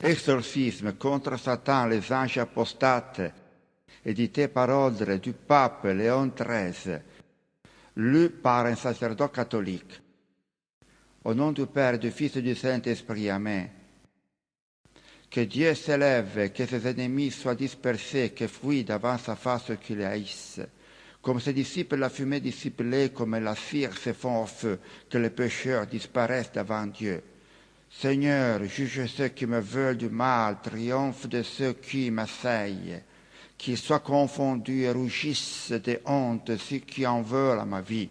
Exorcisme contre Satan, les anges apostates, édité par ordre du pape Léon XIII, lu par un sacerdoce catholique. Au nom du Père, du Fils et du Saint-Esprit, Amen. Que Dieu s'élève, que ses ennemis soient dispersés, que fuient devant sa face ceux qui les haïssent. Comme ses disciples la fumée discipulée, comme la cire se fond au feu, que les pécheurs disparaissent devant Dieu. Seigneur, juge ceux qui me veulent du mal, triomphe de ceux qui m'assaillent. Qu'ils soient confondus et rougissent de honte ceux qui en veulent à ma vie.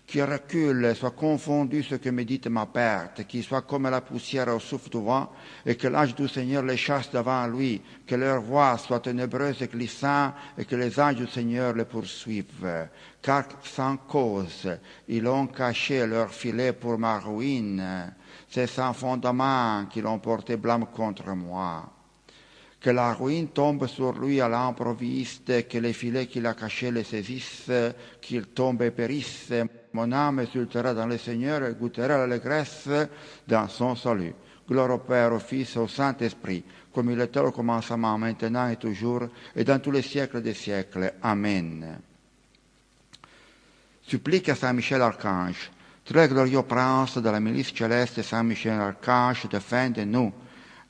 Qu'ils reculent, soient confondus ceux qui méditent ma perte, qu'ils soient comme la poussière au souffle du vent, et que l'ange du Seigneur les chasse devant lui, que leur voix soit ténébreuse et glissante, et que les anges du Seigneur les poursuivent. Car sans cause, ils ont caché leur filet pour ma ruine. C'est sans fondement qu'ils ont porté blâme contre moi. Que la ruine tombe sur lui à l'improviste, que les filets qu'il a cachés les saisissent, qu'il tombe et périsse. Mon âme exultera dans le Seigneur et goûtera l'allégresse dans son salut. Gloire au Père, au Fils et au Saint-Esprit, comme il était au commencement, maintenant et toujours, et dans tous les siècles des siècles. Amen. Supplique à Saint Michel Archange. Très glorieux prince de la milice céleste, Saint Michel Archange, défende-nous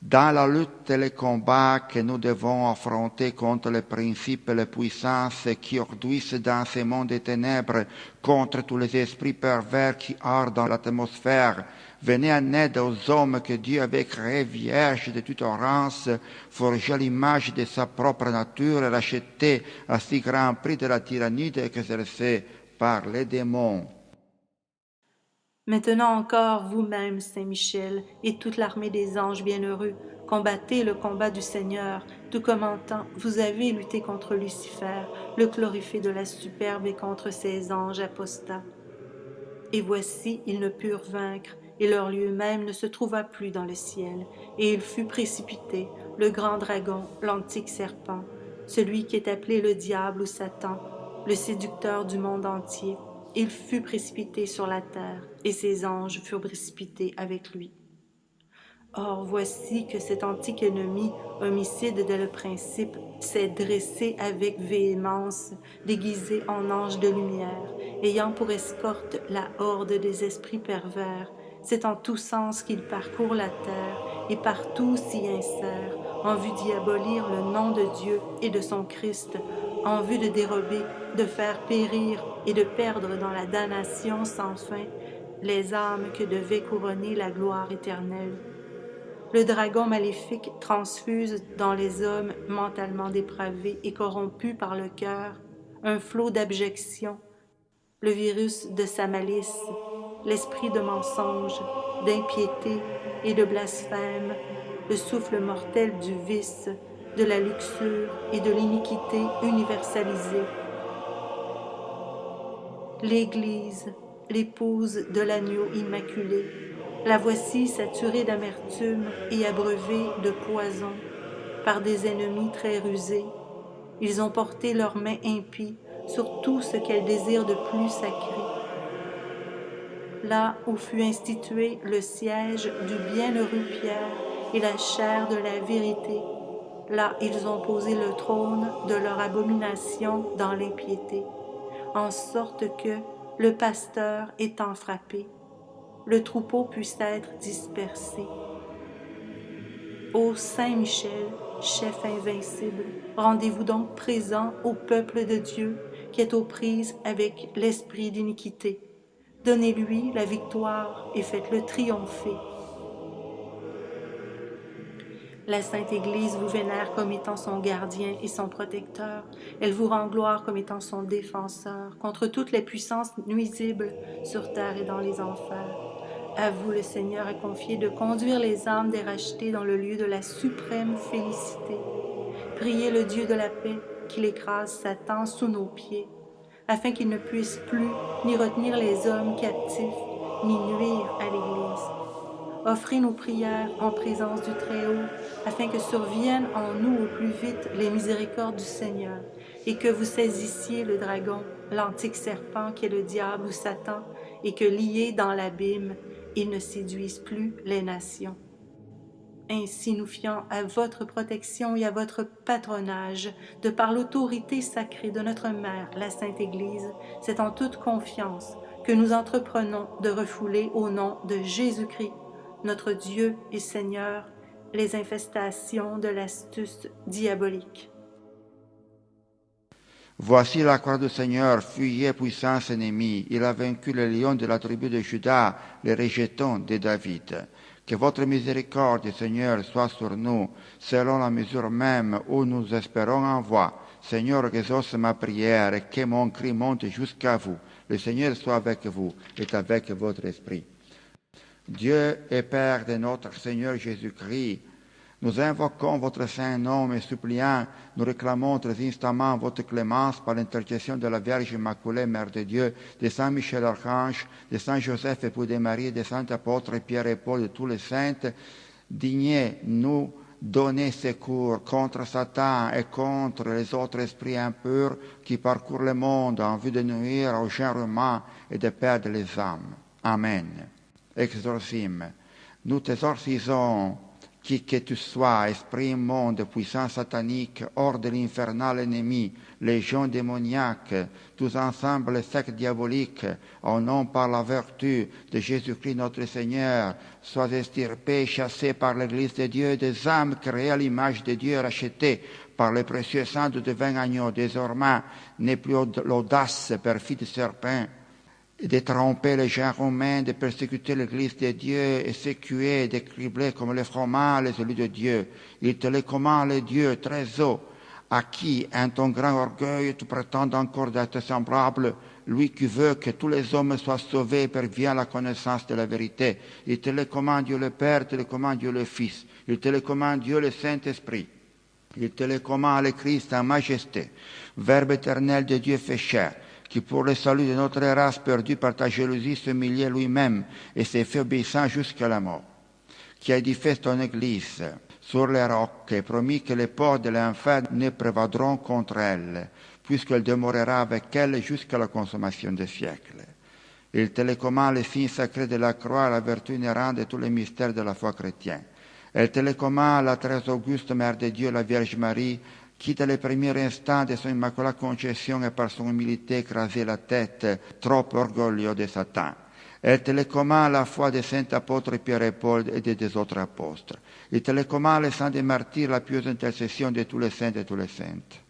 dans la lutte et les combats que nous devons affronter contre les principes et les puissances qui orduissent dans ce monde des ténèbres, contre tous les esprits pervers qui ardent dans l'atmosphère. Venez en aide aux hommes que Dieu avait créés vierges de toute race, forgés à l'image de sa propre nature et rachetés à si grand prix de la tyrannie exercée par les démons. Maintenant encore, vous-même, Saint Michel, et toute l'armée des anges bienheureux, combattez le combat du Seigneur, tout comme en temps vous avez lutté contre Lucifer, le glorifié de la superbe, et contre ses anges apostats. Et voici, ils ne purent vaincre, et leur lieu même ne se trouva plus dans le ciel, et il fut précipité, le grand dragon, l'antique serpent, celui qui est appelé le diable ou Satan, le séducteur du monde entier. Il fut précipité sur la terre, et ses anges furent précipités avec lui. Or, voici que cet antique ennemi, homicide dès le principe, s'est dressé avec véhémence, déguisé en ange de lumière, ayant pour escorte la horde des esprits pervers. C'est en tous sens qu'il parcourt la terre, et partout s'y insère, en vue d'y abolir le nom de Dieu et de son Christ, en vue de dérober, de faire périr et de perdre dans la damnation sans fin les âmes que devait couronner la gloire éternelle. Le dragon maléfique transfuse dans les hommes mentalement dépravés et corrompus par le cœur un flot d'abjection, le virus de sa malice, l'esprit de mensonge, d'impiété et de blasphème, le souffle mortel du vice, de la luxure et de l'iniquité universalisée. L'Église, l'épouse de l'agneau immaculé, la voici saturée d'amertume et abreuvée de poison par des ennemis très rusés. Ils ont porté leurs mains impies sur tout ce qu'elle désire de plus sacré. Là où fut institué le siège du bienheureux Pierre et la chaire de la vérité, là ils ont posé le trône de leur abomination dans l'impiété, en sorte que, le pasteur étant frappé, le troupeau puisse être dispersé. Ô Saint Michel, chef invincible, rendez-vous donc présent au peuple de Dieu qui est aux prises avec l'esprit d'iniquité. Donnez-lui la victoire et faites-le triompher. La Sainte Église vous vénère comme étant son gardien et son protecteur. Elle vous rend gloire comme étant son défenseur contre toutes les puissances nuisibles sur terre et dans les enfers. À vous, le Seigneur a confié de conduire les âmes des rachetés dans le lieu de la suprême félicité. Priez le Dieu de la paix qu'il écrase Satan sous nos pieds, afin qu'il ne puisse plus ni retenir les hommes captifs, ni nuire à l'Église. Offrez nos prières en présence du Très-Haut, afin que surviennent en nous au plus vite les miséricordes du Seigneur, et que vous saisissiez le dragon, l'antique serpent qui est le diable ou Satan, et que lié dans l'abîme, il ne séduise plus les nations. Ainsi nous fions à votre protection et à votre patronage, de par l'autorité sacrée de notre Mère, la Sainte Église. C'est en toute confiance que nous entreprenons de refouler au nom de Jésus-Christ, notre Dieu et Seigneur, les infestations de l'astuce diabolique. Voici la croix du Seigneur, fuyez puissance ennemie. Il a vaincu le lion de la tribu de Juda, les rejetons de David. Que votre miséricorde, Seigneur, soit sur nous, selon la mesure même où nous espérons en voi. Seigneur, exauce ma prière et que mon cri monte jusqu'à vous. Le Seigneur soit avec vous et avec votre esprit. Dieu et Père de notre Seigneur Jésus-Christ, nous invoquons votre saint nom et suppliant, nous réclamons très instamment votre clémence par l'intercession de la Vierge Immaculée, Mère de Dieu, de Saint Michel Archange, de Saint Joseph, époux de Marie, des saints apôtres Pierre et Paul, de tous les saints. Dignez nous donner secours contre Satan et contre les autres esprits impurs qui parcourent le monde en vue de nuire au genre humain et de perdre les âmes. Amen. Exorcisme. Nous t'exorcisons qui que tu sois, esprit immonde, puissance satanique, hors de l'infernal ennemi, légion démoniaque, tous ensemble sectes diaboliques, au nom par la vertu de Jésus-Christ notre Seigneur, sois extirpés, chassés par l'Église de Dieu, des âmes créées à l'image de Dieu, rachetées par le précieux sang du divin agneau. Désormais, n'est plus l'audace perfide serpent, de tromper les gens romains, de persécuter l'Église de Dieu et sécuer, de cribler comme les fromages les élus de Dieu. Il te les commande, Dieu, très haut, à qui, en ton grand orgueil, tu prétends encore d'être semblable, lui qui veut que tous les hommes soient sauvés par via la connaissance de la vérité. Il te les commande, Dieu le Père, te les commande, Dieu le Fils. Il te les commande, Dieu le Saint-Esprit. Il te les commande, le Christ en majesté, Verbe éternel de Dieu fait chair, qui pour le salut de notre race perdue par ta jalousie s'humiliait lui-même et s'est fait obéissant jusqu'à la mort, qui a édifié ton Église sur les rocs et promis que les portes de l'enfer ne prévaudront contre elle, puisqu'elle demeurera avec elle jusqu'à la consommation des siècles. Il te les commande les signes sacrés de la croix, la vertu inhérente de tous les mystères de la foi chrétienne. Elle te les commande la très auguste Mère de Dieu, la Vierge Marie, qui dès les premiers instants de son immaculée conception et par son humilité écrasait la tête trop orgueilleux de Satan. Elle te les commande la foi des saints apôtres Pierre et Paul et des autres apôtres. Il te les commande le sang des martyrs, la pieuse intercession de tous les saints et tous les saintes.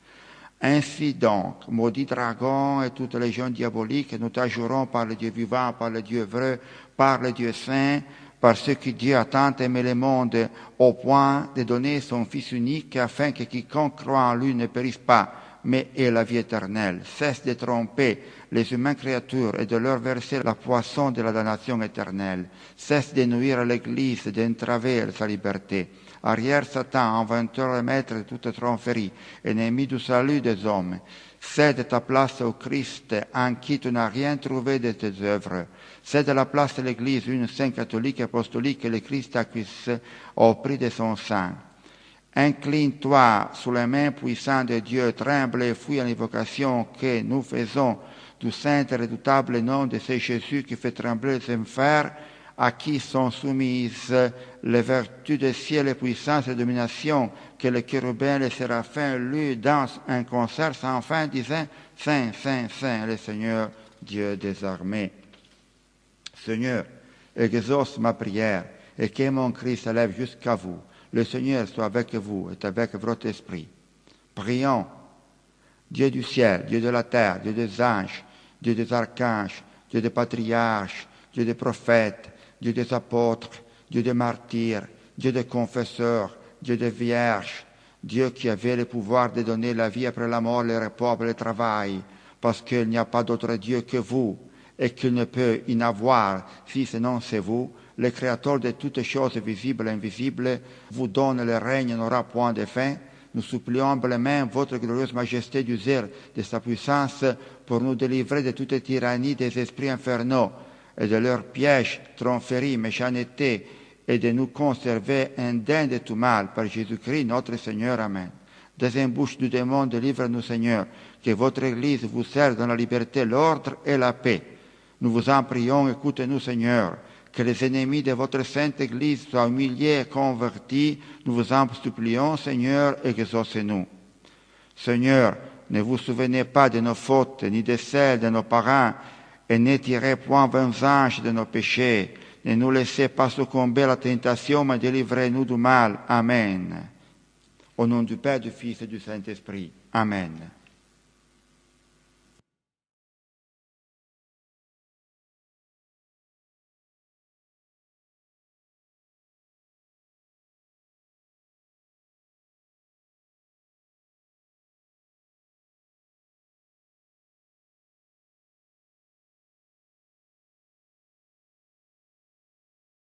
Ainsi donc, maudit dragon et toutes les légions diaboliques, nous t'ajurons par le Dieu vivant, par le Dieu vrai, par le Dieu saint, par ce que Dieu a tant aimé le monde au point de donner son Fils unique afin que quiconque croit en lui ne périsse pas, mais ait la vie éternelle. Cesse de tromper les humaines créatures et de leur verser la poisson de la damnation éternelle. Cesse de nuire l'Église, d'entraver sa liberté. Arrière Satan, inventeur et maître de toute tromperie, ennemi du salut des hommes. Cède ta place au Christ, en qui tu n'as rien trouvé de tes œuvres. Cède la place de l'Église, une sainte catholique et apostolique que le Christ acquise au prix de son sang. Incline-toi sous les mains puissantes de Dieu, tremble et fuis à l'invocation que nous faisons du saint et redoutable nom de ce Jésus qui fait trembler les enfers, à qui sont soumises les vertus des ciels et puissances et dominations, que les chérubins et les séraphins lui dansent un concert sans fin, disant « Saint, Saint, Saint, le Seigneur, Dieu des armées ». Seigneur, exauce ma prière et que mon cri s'élève jusqu'à vous. Le Seigneur soit avec vous et avec votre esprit. Prions. Dieu du ciel, Dieu de la terre, Dieu des anges, Dieu des archanges, Dieu des patriarches, Dieu des prophètes, Dieu des apôtres, Dieu des martyrs, Dieu des confesseurs, Dieu des vierges, Dieu qui avait le pouvoir de donner la vie après la mort, le repos et le travail, parce qu'il n'y a pas d'autre Dieu que vous, et qu'il ne peut y en avoir si sinon c'est vous, le Créateur de toutes choses visibles et invisibles, vous donne le règne n'aura point de fin. Nous supplions humblement votre glorieuse majesté d'user de sa puissance pour nous délivrer de toute tyrannie des esprits infernaux et de leurs pièges, tromperies, méchanceté, et de nous conserver indemnes de tout mal par Jésus-Christ notre Seigneur. Amen. Des embûches du démon, délivre-nous Seigneur, que votre Église vous serve dans la liberté, l'ordre et la paix. Nous vous en prions, écoutez-nous Seigneur, que les ennemis de votre Sainte Église soient humiliés et convertis. Nous vous en supplions, Seigneur, exaucez-nous. Seigneur, ne vous souvenez pas de nos fautes, ni de celles de nos parents, et ne tirez point vengeance de nos péchés. Ne nous laissez pas succomber à la tentation, mais délivrez-nous du mal. Amen. Au nom du Père, du Fils et du Saint-Esprit. Amen.